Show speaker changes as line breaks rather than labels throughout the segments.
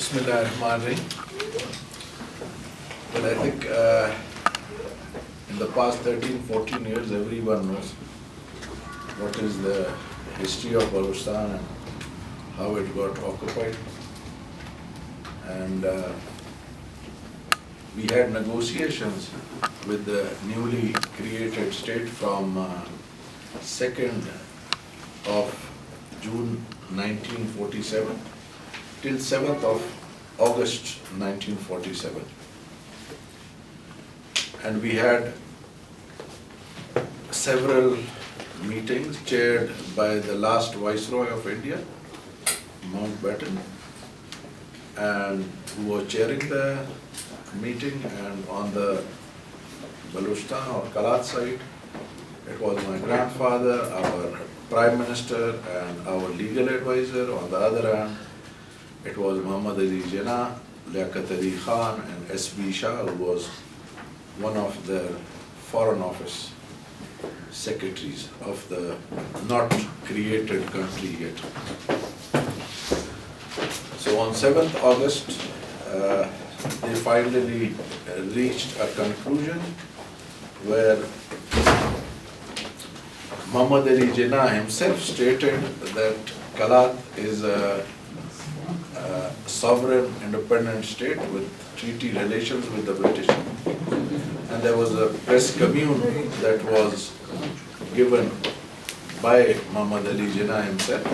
Bismillahirrahmanirrahim. Well, I think in the past 13-14 years, everyone knows what is the history of Balochistan and how it got occupied. And we had negotiations with the newly created state from 2nd of June 1947 till 7th of August 1947. And we had several meetings chaired by the last Viceroy of India, Mountbatten, and who was chairing the meeting. And on the Balochistan or Kalat side, it was my grandfather, our Prime Minister and our legal advisor. On the other hand, it was Muhammad Ali Jinnah, Liaquat Ali Khan and S.B. Shah, who was one of the Foreign Office secretaries of the not created country yet. So on 7th August, they finally reached a conclusion where Muhammad Ali Jinnah himself stated that Kalat is a sovereign independent state with treaty relations with the British. And there was a press commune that was given by Muhammad Ali Jinnah himself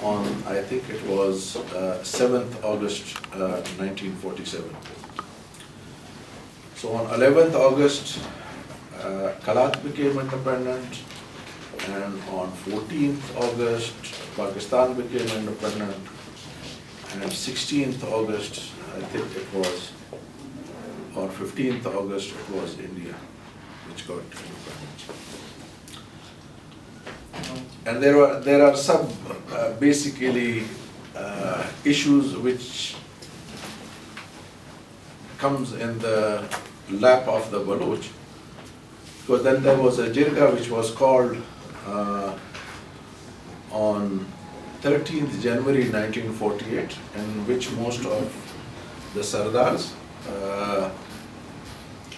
on, I think it was 7th August 1947. So on 11th August, Kalat became independent, and on 14th August, Pakistan became independent, and 16th August, I think it was, or 15th August, it was India which got independent. And there are some basically issues which comes in the lap of the Baloch, because then there was a jirga which was called on 13th January 1948, in which most of the Sardars,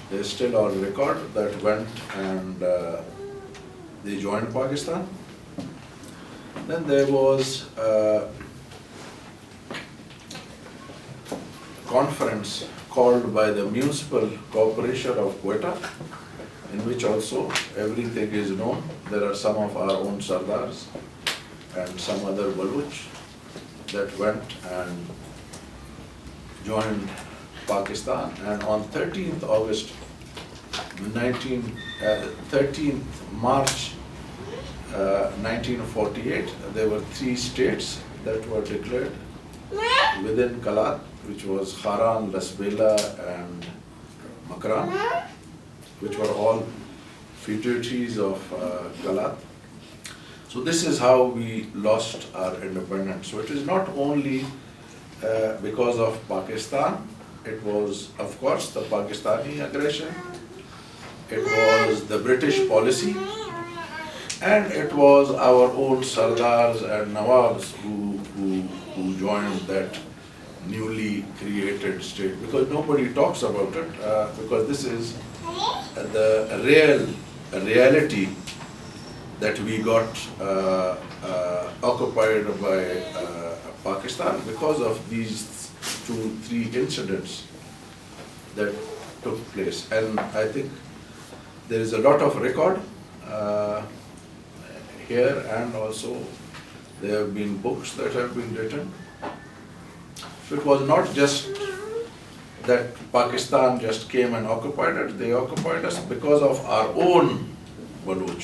they're still on record, that went and they joined Pakistan. Then there was a conference called by the Municipal Corporation of Quetta, in which also everything is known. There are some of our own Sardars and some other Baloch that went and joined Pakistan. And on 13th August, 13th March 1948, there were 3 states that were declared within Kalat, which was Haran, Lasbela and Makran, which were all feudatories of Kalat. So this is how we lost our independence. So it is not only because of Pakistan, it was of course the Pakistani aggression, it was the British policy, and it was our own Sardars and Nawabs who joined that newly created state. Because nobody talks about it, because this is the reality that we got occupied by Pakistan because of these 2-3 incidents that took place. And I think there is a lot of record here, and also there have been books that have been written. So it was not just that Pakistan just came and occupied it, they occupied us because of our own Baloch.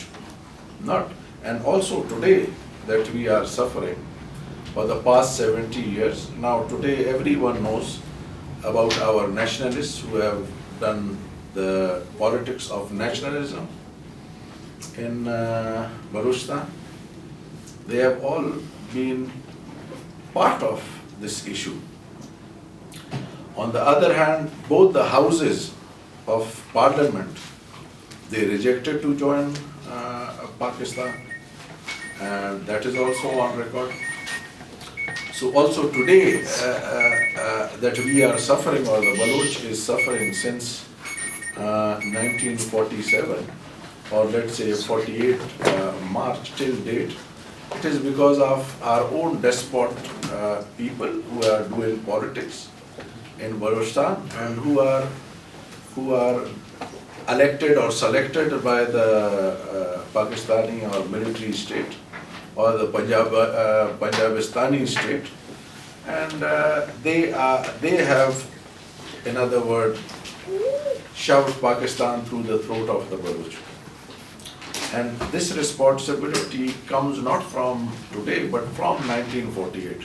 Not, and also today that we are suffering for the past 70 years. Now today everyone knows about our nationalists who have done the politics of nationalism in Balochistan. They have all been part of this issue. On the other hand, both the houses of parliament, they rejected to join Pakistan, and that is also on record. So also today that we are suffering, or the Baloch is suffering since 1947, or let's say 48 March till date, it is because of our own despot people who are doing politics in Balochistan and who are elected or selected by the Pakistani or military state or the Punjabistani state, and they have, in other words, shoved Pakistan through the throat of the Baloch. And this responsibility comes not from today, but from 1948.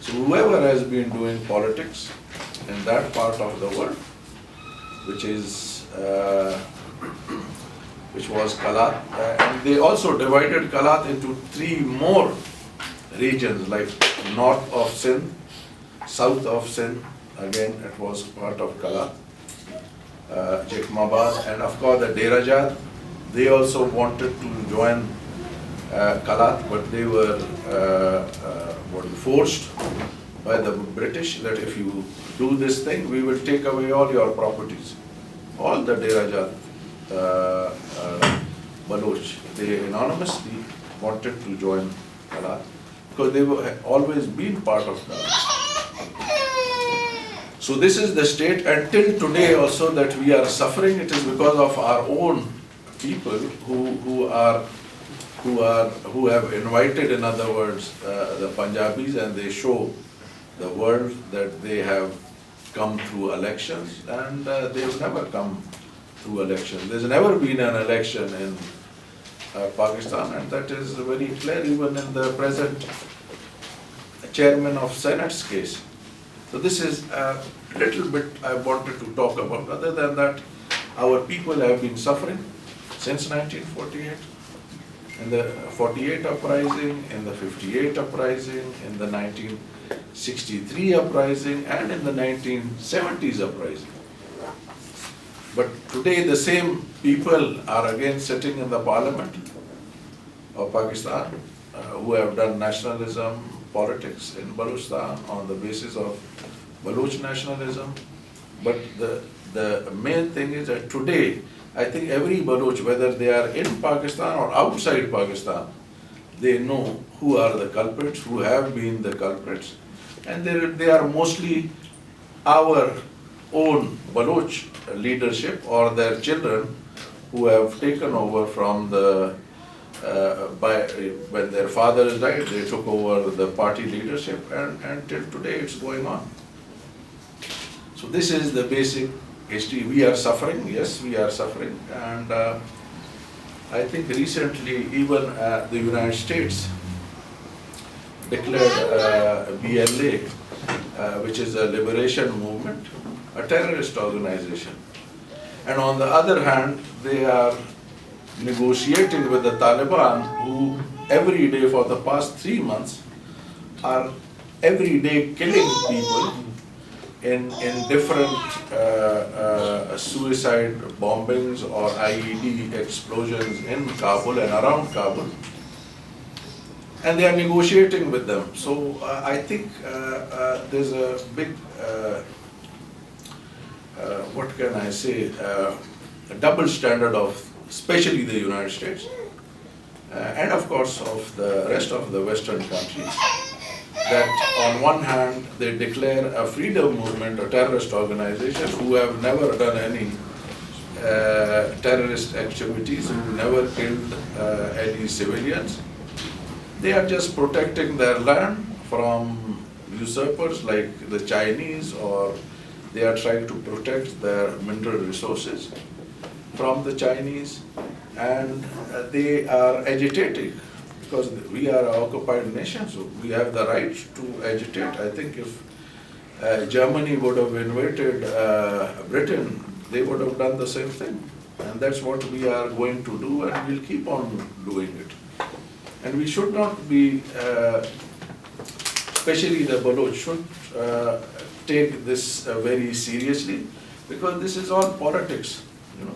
So whoever has been doing politics in that part of the world, which was Kalat, and they also divided Kalat into 3 more regions, like north of Sindh, south of Sindh, again it was part of Kalat, Jekmabad, and of course the Derajat. They also wanted to join Kalat, but they were forced by the British that if you do this thing, we will take away all your properties. All the Derajat Baloch, they anonymously wanted to join Kalat because they had always been part of Kalat. So this is the state until today also that we are suffering. It is because of our own people who have invited, in other words, the Punjabis, and they show the world that they have come through elections, and they have never come through elections. There's never been an election in Pakistan, and that is very clear even in the present chairman of Senate's case. So this is a little bit I wanted to talk about. Other than that, our people have been suffering since 1948, in the 48 uprising, in the 58 uprising, in the 1963 uprising, and in the 1970s uprising. But today the same people are again sitting in the parliament of Pakistan who have done nationalism politics in Balochistan on the basis of Baloch nationalism. But the main thing is that today, I think every Baloch, whether they are in Pakistan or outside Pakistan, they know who are the culprits, who have been the culprits, and they are mostly our own Baloch leadership or their children who have taken over from the, when their fathers died, they took over the party leadership, and till today it's going on. So this is the basic history. We are suffering, yes, we are suffering, and I think recently even the United States declared BLA, which is a liberation movement, a terrorist organization. And on the other hand, they are negotiating with the Taliban, who every day for the past 3 months are every day killing people in different suicide bombings or IED explosions in Kabul and around Kabul. And they are negotiating with them. So I think there's a big, what can I say, a double standard of especially the United States and of course of the rest of the Western countries, that on one hand they declare a freedom movement, a terrorist organization who have never done any terrorist activities, who never killed any civilians. They are just protecting their land from usurpers like the Chinese, or they are trying to protect their mineral resources from the Chinese, and they are agitating because we are an occupied nation, so we have the right to agitate. I think if Germany would have invaded Britain, they would have done the same thing. And that's what we are going to do, and we'll keep on doing it. And we should not be, especially the Baloch, should take this very seriously, because this is all politics. You know,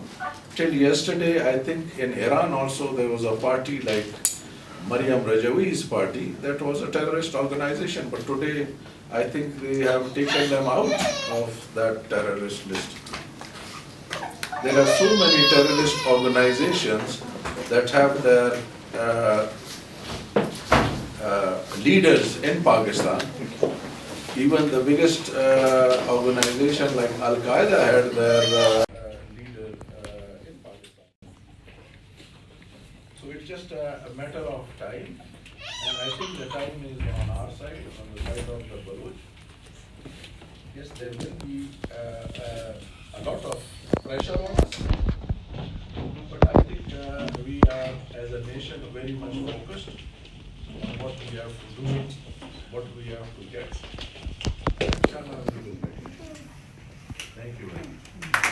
till yesterday, I think in Iran also there was a party like Maryam Rajawi's party, that was a terrorist organization, but today I think they have taken them out of that terrorist list. There are so many terrorist organizations that have their leaders in Pakistan. Even the biggest organization like Al-Qaeda had their leader in Pakistan. So it's just a matter of time, and I think the time is on our side, on the side of the Baloch. Yes, there will be a lot of pressure on us, but I think we are, as a nation, very much focused on what we have to do, what we have to get. Inshallah, we will get it. Thank you very much.